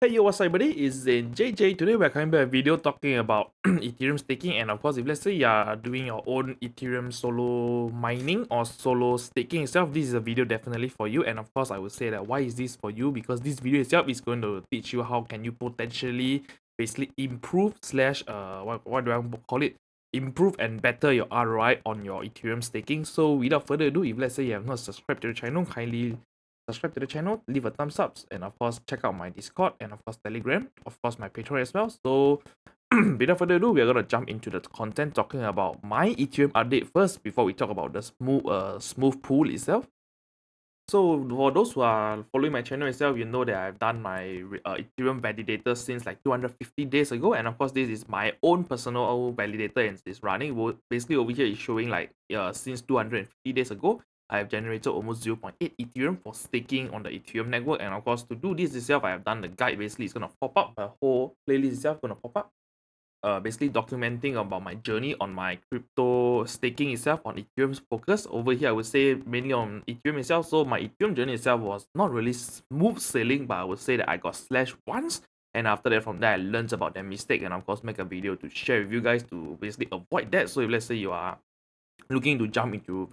Hey yo, what's up everybody? It's JJ. Today we're coming back with a video talking about Ethereum staking, and of course if let's say you are doing your own Ethereum solo mining or solo staking itself, this is a video definitely for you. And of course I would say that why is this for you? Because this video itself is going to teach you how can you potentially basically improve slash what do I call it? Improve and better your ROI on your Ethereum staking. So without further ado, if let's say you have not subscribed to the channel, kindly subscribe to the channel, leave a thumbs up, and of course check out my Discord and of course Telegram, of course my Patreon as well. So without further ado, we're gonna jump into the content talking about my Ethereum update first before we talk about the smooth pool itself. So for those who are following my channel itself, you know that I've done my Ethereum validator since like 250 days ago, and of course this is my own personal validator and it's running. Basically over here is showing like since 250 days ago, I've generated almost 0.8 Ethereum for staking on the Ethereum network. And of course to do this itself, I have done the guide. Basically it's gonna pop up, a whole playlist itself gonna pop up, basically documenting about my journey on my crypto staking itself on Ethereum's focus. Over here, I would say mainly on Ethereum itself. So my Ethereum journey itself was not really smooth sailing, but I would say that I got slashed once. And after that, from there, I learned about that mistake and of course make a video to share with you guys to basically avoid that. So if let's say you are looking to jump into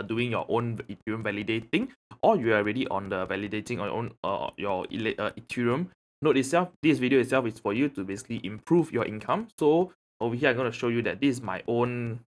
doing your own Ethereum validating, or you are already on the validating on your Ethereum node itself, this video itself is for you to basically improve your income. So over here I'm going to show you that this is my own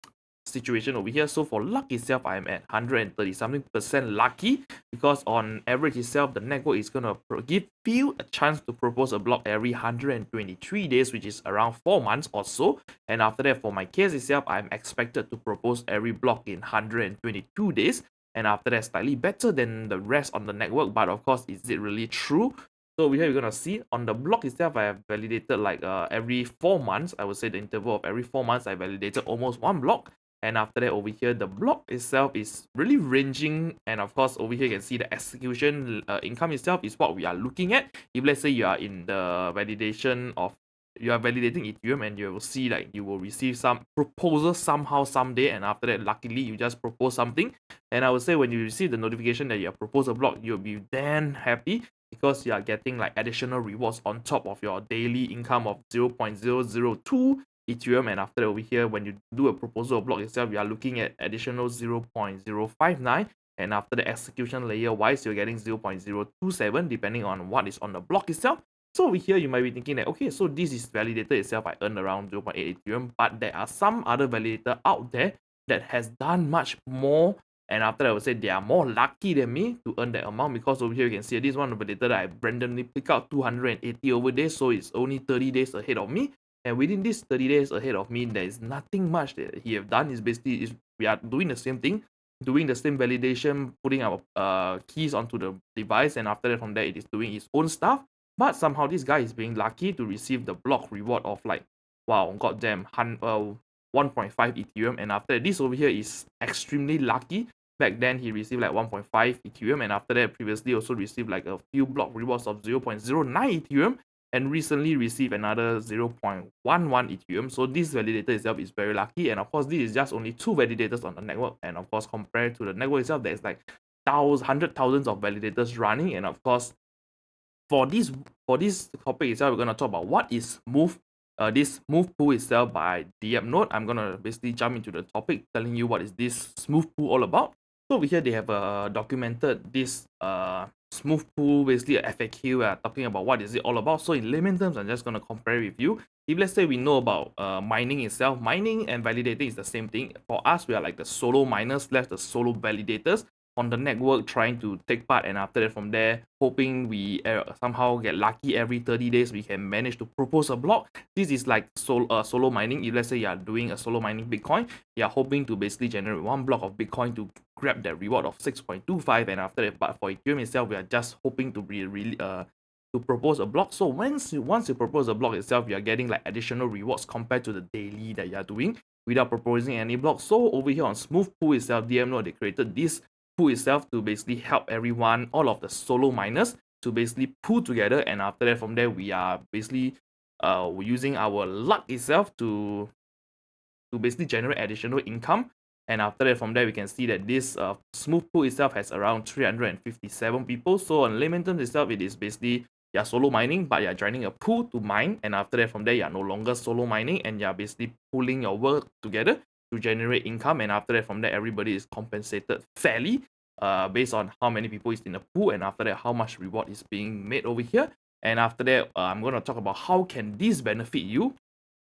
situation over here. So for luck itself, I'm at 130 something percent lucky, because on average itself the network is gonna give you a chance to propose a block every 123 days, which is around 4 months or so. And after that, for my case itself, I'm expected to propose every block in 122 days, and after that slightly better than the rest on the network. But of course, is it really true? So over here we're gonna see on the block itself, I have validated like every 4 months. I would say the interval of every 4 months I validated almost one block. And after that, over here the block itself is really ranging, and of course over here you can see the execution income itself is what we are looking at. If let's say you are in the validation of, you are validating Ethereum, and you will see like you will receive some proposal somehow someday, and after that luckily you just propose something, and I would say when you receive the notification that you have proposed a block, you'll be then happy, because you are getting like additional rewards on top of your daily income of 0.002 Ethereum. And after that, over here, when you do a proposal block itself, you are looking at additional 0.059, and after the execution layer wise, you're getting 0.027 depending on what is on the block itself. So over here you might be thinking that, okay, so this is validator itself, I earned around 0.8 Ethereum, but there are some other validator out there that has done much more, and after that I would say they are more lucky than me to earn that amount, because over here you can see this one validator that I randomly pick out 280 over days, so it's only 30 days ahead of me. And within this 30 days ahead of me, there is nothing much that he have done. Is basically we are doing the same thing, doing the same validation, putting our keys onto the device, and after that from there it is doing its own stuff. But somehow this guy is being lucky to receive the block reward of like, wow, goddamn, 1.5 Ethereum. And after that, this over here is extremely lucky. Back then he received like 1.5 Ethereum, and after that previously also received like a few block rewards of 0.09 Ethereum, and recently received another 0.11 Ethereum. So this validator itself is very lucky, and of course this is just only 2 validators on the network, and of course compared to the network itself, there's like hundred thousands of validators running. And of course for this topic itself, we're going to talk about what is this smooth pool itself by Dappnode. I'm going to basically jump into the topic telling you what is this smooth pool all about. So over here they have documented this smooth pool, basically a FAQ talking about what is it all about. So in layman terms, I'm just going to compare with you. If let's say we know about mining itself, mining and validating is the same thing. For us, we are like the solo miners / the solo validators on the network, trying to take part, and after that from there hoping we somehow get lucky every 30 days we can manage to propose a block. This is like solo mining. If let's say you are doing a solo mining Bitcoin, you are hoping to basically generate one block of Bitcoin to grab that reward of 6.25, and after that, but for Ethereum itself, we are just hoping to be really to propose a block. So once you propose a block itself, you are getting like additional rewards compared to the daily that you are doing without proposing any block. So over here on smooth pool itself, Dappnode, they created this pool itself to basically help everyone, all of the solo miners, to basically pull together, and after that from there we are basically using our luck itself to basically generate additional income. And after that from there we can see that this smooth pool itself has around 357 people. So on layman terms itself, it is basically you're solo mining, but you're joining a pool to mine, and after that from there you're no longer solo mining and you're basically pooling your work together to generate income, and after that from there everybody is compensated fairly based on how many people is in the pool, and after that how much reward is being made over here. And after that I'm going to talk about how can this benefit you.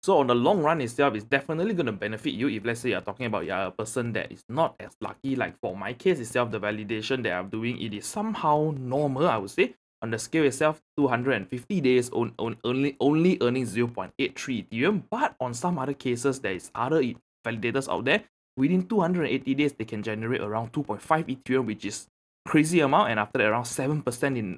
So on the long run itself, it's definitely going to benefit you if let's say you're talking about you're a person that is not as lucky. Like for my case itself, the validation that I'm doing, it is somehow normal, I would say. On the scale itself, 250 days only earning 0.83 Ethereum. But on some other cases, there is other validators out there. Within 280 days, they can generate around 2.5 Ethereum, which is crazy amount. And after that, around 7% in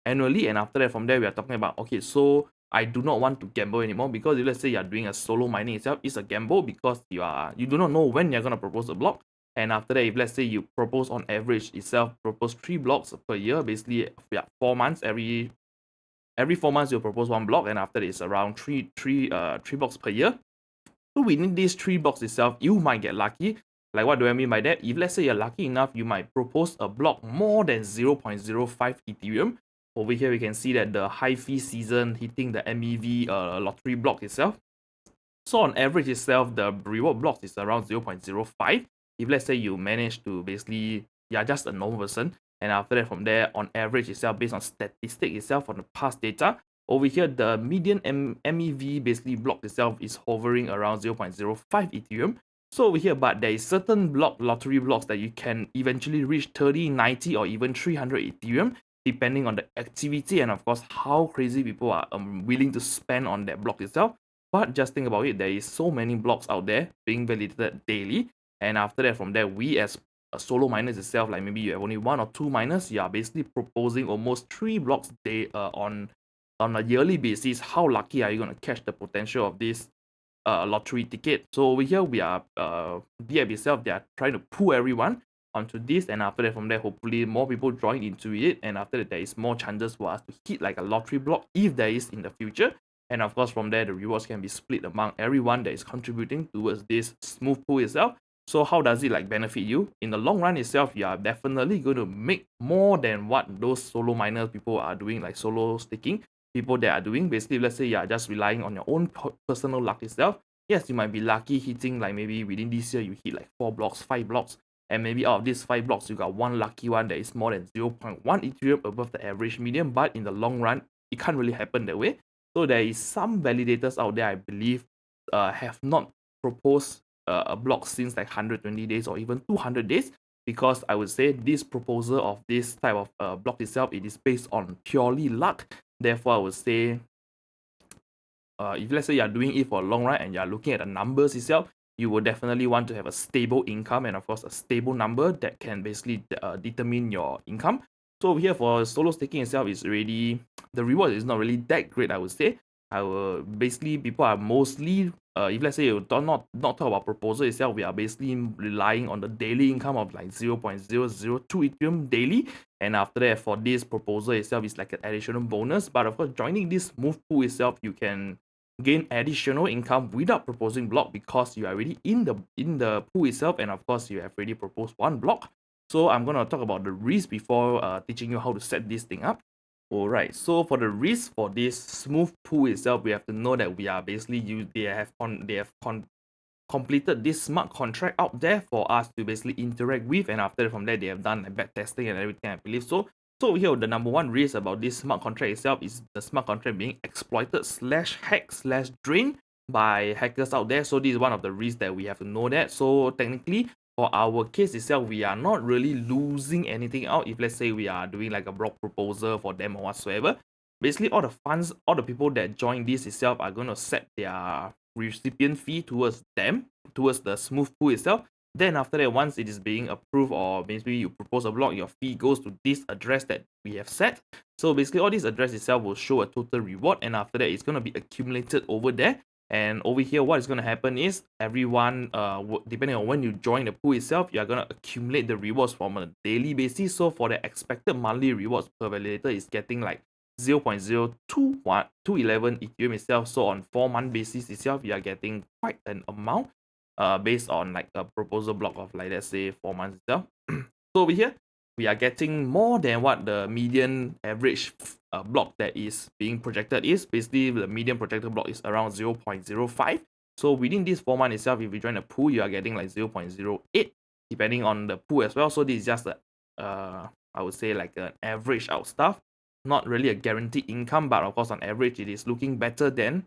annually. And after that, from there, we are talking about, okay, so I do not want to gamble anymore, because if let's say you're doing a solo mining itself, it's a gamble because you do not know when you're gonna propose a block. And after that, if let's say you propose on average itself, propose 3 blocks per year, basically 4 months, every 4 months you propose 1 block, and after that it's around three blocks per year. So within these 3 blocks itself, you might get lucky. Like what do I mean by that? If let's say you're lucky enough, you might propose a block more than 0.05 Ethereum. Over here, we can see that the high fee season hitting the MEV lottery block itself. So on average itself, the reward block is around 0.05. If let's say you manage to basically, you're just a normal person, and after that from there, on average itself, based on statistic itself on the past data, over here, the median MEV basically block itself is hovering around 0.05 Ethereum. So over here, but there is certain lottery blocks that you can eventually reach 30, 90, or even 300 Ethereum, depending on the activity and of course how crazy people are willing to spend on that block itself. But just think about it, there is so many blocks out there being validated daily, and after that from there, we as solo miners itself, like maybe you have only 1 or 2 miners, you are basically proposing almost 3 blocks on a yearly basis. How lucky are you going to catch the potential of this lottery ticket? So over here we are DApp itself, they are trying to pull everyone onto this, and after that from there, hopefully more people join into it, and after that there is more chances for us to hit like a lottery block if there is in the future. And of course from there, the rewards can be split among everyone that is contributing towards this smooth pool itself. So how does it like benefit you? In the long run itself, you are definitely going to make more than what those solo miners people are doing, like solo staking people that are doing. Basically, let's say you are just relying on your own personal luck itself. Yes, you might be lucky hitting like maybe within this year you hit like 4 blocks, 5 blocks, and maybe out of these 5 blocks you got one lucky one that is more than 0.1 Ethereum above the average median. But in the long run, it can't really happen that way. So there is some validators out there, I believe, have not proposed a block since like 120 days or even 200 days, because I would say this proposal of this type of block itself, it is based on purely luck. Therefore, I would say if let's say you're doing it for a long run and you're looking at the numbers itself, you will definitely want to have a stable income and of course a stable number that can basically determine your income. So over here for solo staking itself, is really, the reward is not really that great, I would say. I will basically, people are mostly if let's say you don't not talk about proposal itself, we are basically relying on the daily income of like 0.002 Ethereum daily, and after that for this proposal itself is like an additional bonus. But of course, joining this move pool itself, you can gain additional income without proposing block, because you are already in the pool itself, and of course you have already proposed 1 block. So I'm gonna talk about the risk before teaching you how to set this thing up. Alright, so for the risk for this smooth pool itself, we have to know that we are basically they have completed this smart contract out there for us to basically interact with, and after from there they have done like back testing and everything, I believe. So over here, the number 1 risk about this smart contract itself is the smart contract being exploited /hack /drain by hackers out there. So this is one of the risks that we have to know that. So technically, for our case itself, we are not really losing anything out if let's say we are doing like a block proposal for them or whatsoever. Basically, all the funds, all the people that join this itself are going to set their recipient fee towards them, towards the smooth pool itself. Then after that, once it is being approved or maybe you propose a block, your fee goes to this address that we have set. So basically all this address itself will show a total reward, and after that it's going to be accumulated over there. And over here, what is going to happen is everyone, depending on when you join the pool itself, you are going to accumulate the rewards from a daily basis. So for the expected monthly rewards per validator is getting like 0.0211 Ethereum itself. So on 4-month basis itself, you are getting quite an amount based on like a proposal block of like let's say 4 months itself. So over here, we are getting more than what the median average block that is being projected is. Basically, the median projected block is around 0.05. So within this 4 months itself, if you join a pool, you are getting like 0.08, depending on the pool as well. So this is just a, I would say like an average out stuff, not really a guaranteed income, but of course on average, it is looking better than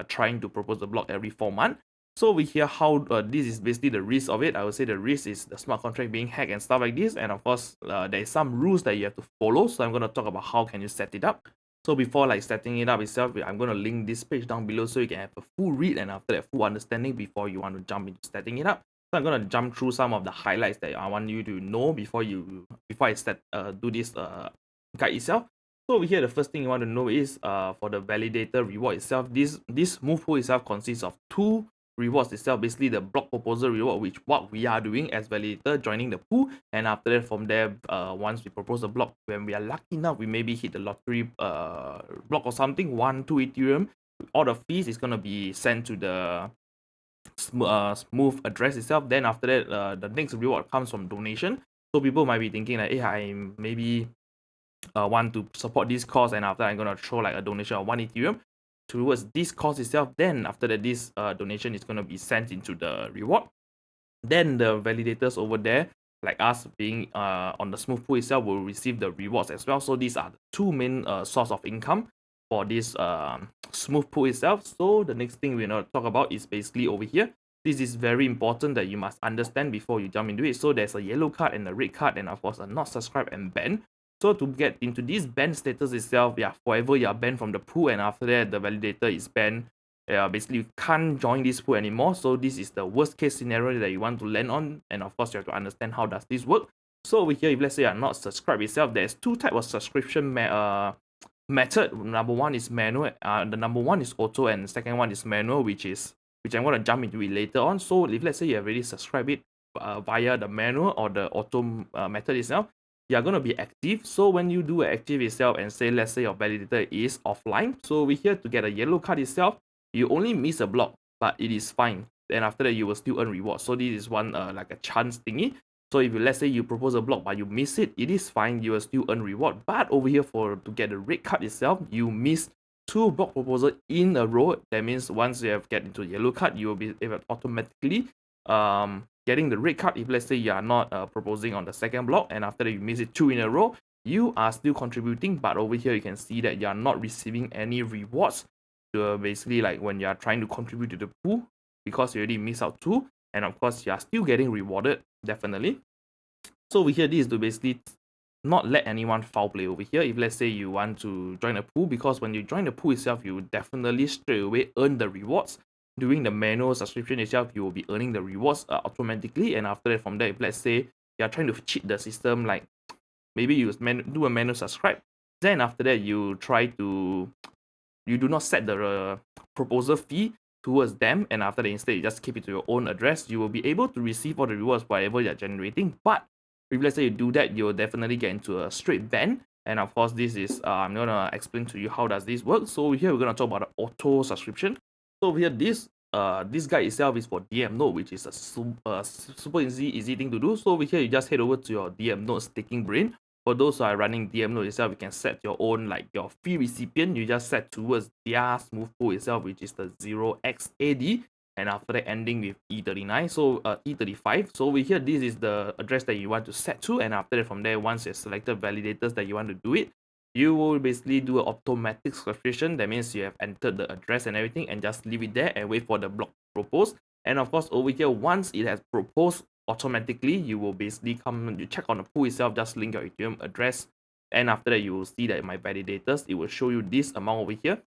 trying to propose a block every 4 months. So we hear how this is basically the risk of it. I would say the risk is the smart contract being hacked and stuff like this. And of course, there is some rules that you have to follow. So I'm going to talk about how can you set it up. So before like setting it up itself, I'm going to link this page down below so you can have a full read and after that full understanding before you want to jump into setting it up. So I'm going to jump through some of the highlights that I want you to know before I do this guide itself. So over here, the first thing you want to know is for the validator reward itself, this move pool itself consists of 2 rewards itself, basically the block proposal reward, which what we are doing as validator, joining the pool, and after that from there, once we propose a block, when we are lucky enough, we maybe hit the lottery block or something, 1-2 Ethereum, all the fees is gonna be sent to the smooth address itself. Then after that, the next reward comes from donation. So people might be thinking like, hey, I maybe want to support this cause, and after I'm gonna throw like a donation of 1 Ethereum towards this cause itself. Then after that, this donation is going to be sent into the reward. Then the validators over there, like us being on the smooth pool itself, will receive the rewards as well. So these are the 2 main source of income for this smooth pool itself. So the next thing we're going to talk about is basically over here. This is very important that you must understand before you jump into it. So there's a yellow card and a red card, and of course a not subscribed and banned. So to get into this ban status itself, yeah, forever you are banned from the pool, and after that the validator is banned. Basically you can't join this pool anymore. So this is the worst case scenario that you want to land on, and of course you have to understand how does this work. So over here, if let's say you are not subscribed itself, there's 2 types of subscription method. Number 1 is manual. The number 1 is auto, and the second one is manual, which I'm going to jump into it later on. So if let's say you have already subscribed it via the manual or the auto method itself, you are going to be active. So when you do active itself and say, let's say your validator is offline, so we're here to get a yellow card itself, you only miss a block, but it is fine. Then after that, you will still earn rewards. So this is one like a chance thingy. So if let's say you propose a block but you miss it, it is fine, you will still earn reward. But over here, to get the red card itself, you miss 2 block proposal in a row. That means once you have get into yellow card, you will be automatically getting the red card. If let's say you are not proposing on the second block, and after that you miss it 2 in a row, you are still contributing, but over here you can see that you are not receiving any rewards. Basically like when you are trying to contribute to the pool, because you already miss out 2, and of course you are still getting rewarded, definitely. So over here, this is to basically not let anyone foul play over here. If let's say you want to join a pool, because when you join the pool itself, you definitely straight away earn the rewards. During the manual subscription itself, you will be earning the rewards automatically, and after that, from there, if let's say you are trying to cheat the system, like maybe you do a manual subscribe, then after that you do not set the proposal fee towards them, and after that instead you just keep it to your own address, you will be able to receive all the rewards whatever you're generating. But if let's say you do that, you'll definitely get into a straight ban. And of course, this is I'm gonna explain to you how does this work. So here we're gonna talk about the auto subscription. So over here, this guide itself is for Dappnode, which is a super easy thing to do. So over here, you just head over to your Dappnode staking brain. For those who are running Dappnode itself, you can set your own, like your fee recipient, you just set towards their smooth pool itself, which is the 0xAD, and after that ending with E39, so E35. So over here, this is the address that you want to set to, and after that, from there, once you've selected validators that you want to do it, you will basically do an automatic subscription. That means you have entered the address and everything, and just leave it there and wait for the block to propose. And of course, over here, once it has proposed, automatically you will basically you check on the pool itself, just link your Ethereum address, and after that you will see that my validators, it will show you this amount over here,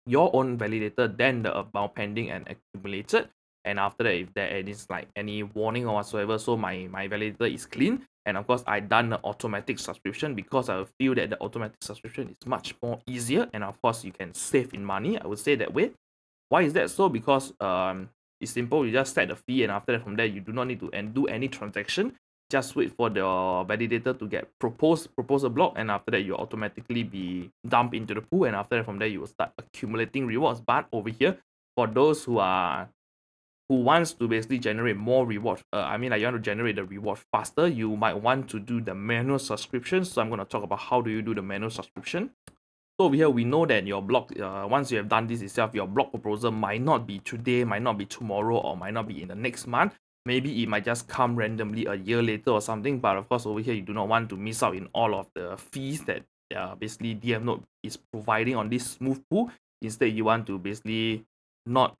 your own validator, then the amount pending and accumulated. And after that, if there is like any warning or whatsoever, so my validator is clean. And of course, I done the automatic subscription because I feel that the automatic subscription is much more easier, and of course you can save in money, I would say that way. Why is that so? Because it's simple, you just set the fee, and after that, from there, you do not need to do any transaction. Just wait for the validator to get proposal block, and after that, you automatically be dumped into the pool, and after that, from there, you will start accumulating rewards. But over here, for those who are who wants to basically generate more reward, I mean, like, you want to generate the reward faster, you might want to do the manual subscription. So I'm going to talk about how do you do the manual subscription. So over here, we know that your block, once you have done this itself, your block proposal might not be today, might not be tomorrow, or might not be in the next month. Maybe it might just come randomly a year later or something. But of course, over here, you do not want to miss out in all of the fees that basically Dappnode is providing on this smooth pool. Instead, you want to basically not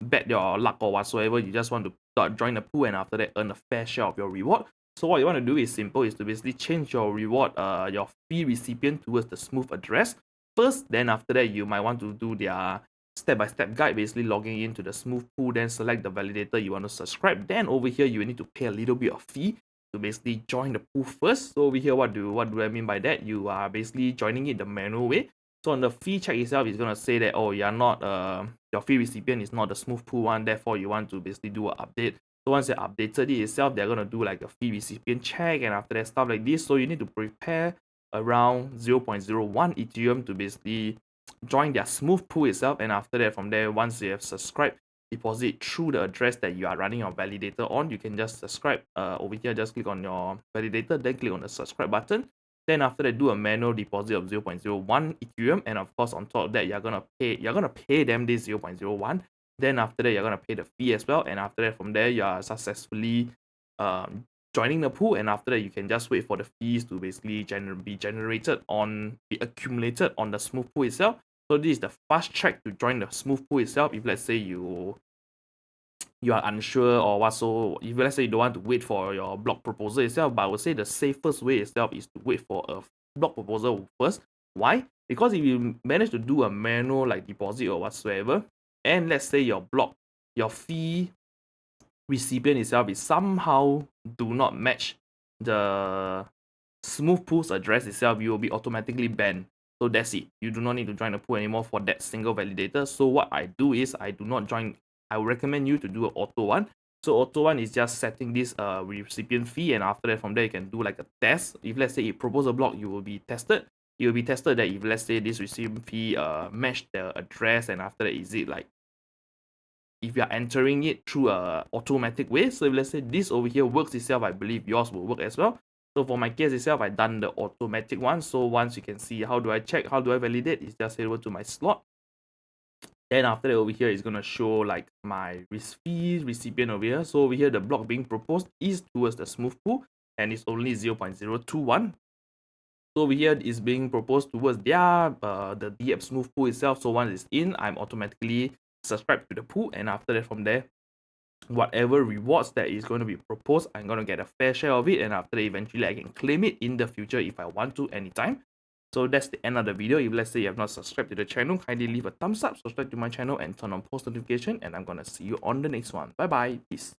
bet your luck or whatsoever. You just want to join the pool and after that earn a fair share of your reward. So what you want to do is simple, is to basically change your reward, your fee recipient towards the smooth address first. Then after that, you might want to do their step-by-step guide, basically logging into the smooth pool, then select the validator you want to subscribe. Then over here, you will need to pay a little bit of fee to basically join the pool first. So over here, what do I mean by that? You are basically joining it the manual way. So on the fee check itself, it's going to say that, oh, you're not, your fee recipient is not the smooth pool one, therefore you want to basically do an update. So once they updated it itself, they're going to do like a fee recipient check and after that stuff like this. So you need to prepare around 0.01 Ethereum to basically join their smooth pool itself. And after that, from there, once you have subscribed, deposit through the address that you are running your validator on, you can just subscribe. Over here, just click on your validator, then click on the subscribe button. Then after that, do a manual deposit of 0.01 Ethereum. And of course, on top of that, you're gonna pay them this 0.01. Then after that, you're gonna pay the fee as well. And after that, from there, you are successfully joining the pool. And after that, you can just wait for the fees to basically be accumulated on the smooth pool itself. So this is the fast track to join the smooth pool itself. If let's say you are unsure or what, so if let's say you don't want to wait for your block proposal itself, but I would say the safest way itself is to wait for a block proposal first. Why? Because if you manage to do a manual like deposit or whatsoever, and let's say your fee recipient itself is somehow do not match the smooth pool's address itself, you will be automatically banned. So that's it. You do not need to join the pool anymore for that single validator. So what I do is I do not join. I would recommend you to do an auto one. So auto one is just setting this recipient fee, and after that, from there you can do like a test. If let's say you propose a block, you will be tested. You will be tested that if let's say this recipient fee match the address, and after that, is it like if you are entering it through a automatic way. So if let's say this over here works itself, I believe yours will work as well. So for my case itself, I've done the automatic one. So once you can see how do I check, how do I validate, it's just head over to my slot. Then after that, over here is going to show like my fee recipient over here. So over here, the block being proposed is towards the smooth pool and it's only 0.021. So over here is being proposed towards their the Dapp smooth pool itself. So once it's in, I'm automatically subscribed to the pool, and after that, from there, whatever rewards that is going to be proposed, I'm going to get a fair share of it, and after that, eventually I can claim it in the future if I want to anytime. So that's the end of the video. If let's say you have not subscribed to the channel, kindly leave a thumbs up, subscribe to my channel and turn on post notification, and I'm going to see you on the next one. Bye bye. Peace.